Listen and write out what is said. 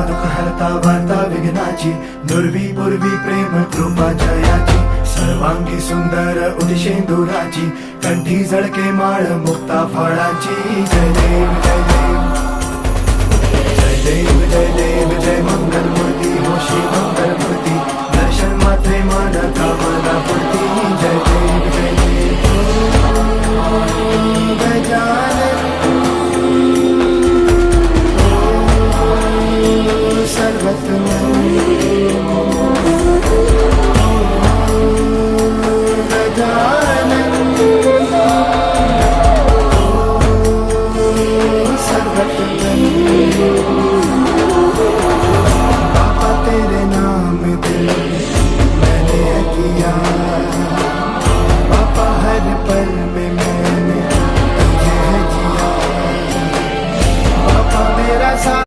दुःख हरता वार्ता विघ्नाची, दुर्वी पूर्वी प्रेम कृपा जयाची, सर्वांगी सुंदर उदिशेंदुराची, कंठी झळके माळ मुक्ता फळाची. जय देव जय देव जय देव जय देव जय मंगल मूर्ती हो श्री मंगल मूर्ती, दर्शन मात्रे मान कामना पूर्ती. जय देव जय देव गजानन सर्वत्र